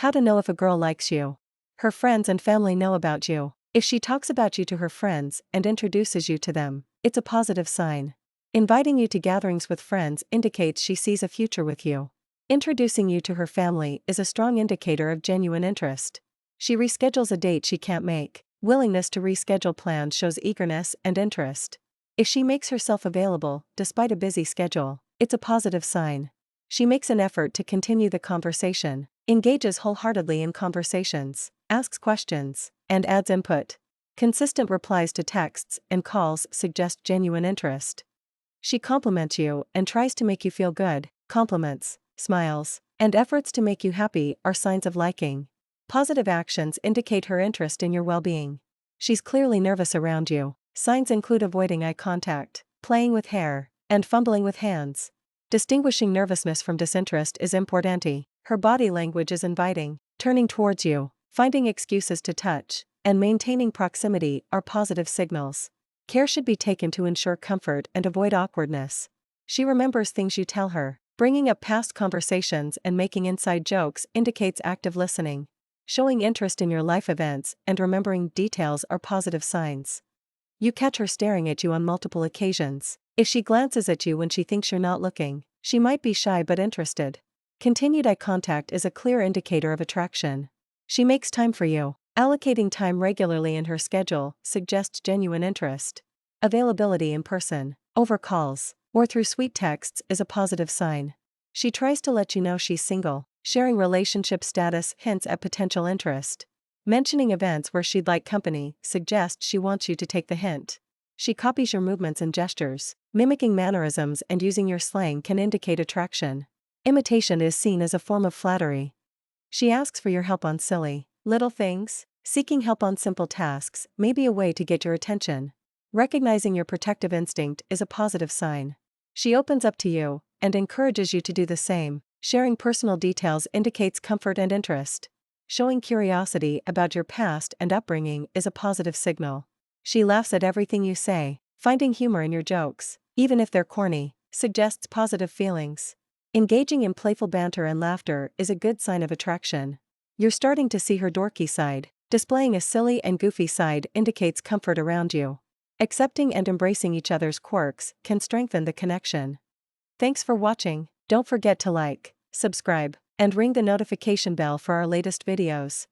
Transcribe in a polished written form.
How to know if a girl likes you. Her friends and family know about you. If she talks about you to her friends and introduces you to them, it's a positive sign. Inviting you to gatherings with friends indicates she sees a future with you. Introducing you to her family is a strong indicator of genuine interest. She reschedules a date she can't make. Willingness to reschedule plans shows eagerness and interest. If she makes herself available, despite a busy schedule, it's a positive sign. She makes an effort to continue the conversation, engages wholeheartedly in conversations, asks questions, and adds input. Consistent replies to texts and calls suggest genuine interest. She compliments you and tries to make you feel good. Compliments, smiles, and efforts to make you happy are signs of liking. Positive actions indicate her interest in your well-being. She's clearly nervous around you. Signs include avoiding eye contact, playing with hair, and fumbling with hands. Distinguishing nervousness from disinterest is important. Her body language is inviting, turning towards you, finding excuses to touch, and maintaining proximity are positive signals. Care should be taken to ensure comfort and avoid awkwardness. She remembers things you tell her. Bringing up past conversations and making inside jokes indicates active listening. Showing interest in your life events and remembering details are positive signs. You catch her staring at you on multiple occasions. If she glances at you when she thinks you're not looking, she might be shy but interested. Continued eye contact is a clear indicator of attraction. She makes time for you. Allocating time regularly in her schedule suggests genuine interest. Availability in person, over calls, or through sweet texts is a positive sign. She tries to let you know she's single. Sharing relationship status hints at potential interest. Mentioning events where she'd like company suggests she wants you to take the hint. She copies your movements and gestures. Mimicking mannerisms and using your slang can indicate attraction. Imitation is seen as a form of flattery. She asks for your help on silly, little things. Seeking help on simple tasks may be a way to get your attention. Recognizing your protective instinct is a positive sign. She opens up to you and encourages you to do the same. Sharing personal details indicates comfort and interest. Showing curiosity about your past and upbringing is a positive signal. She laughs at everything you say. Finding humor in your jokes, even if they're corny, suggests positive feelings. Engaging in playful banter and laughter is a good sign of attraction. You're starting to see her dorky side. Displaying a silly and goofy side indicates comfort around you. Accepting and embracing each other's quirks can strengthen the connection. Thanks for watching. Don't forget to like, subscribe, and ring the notification bell for our latest videos.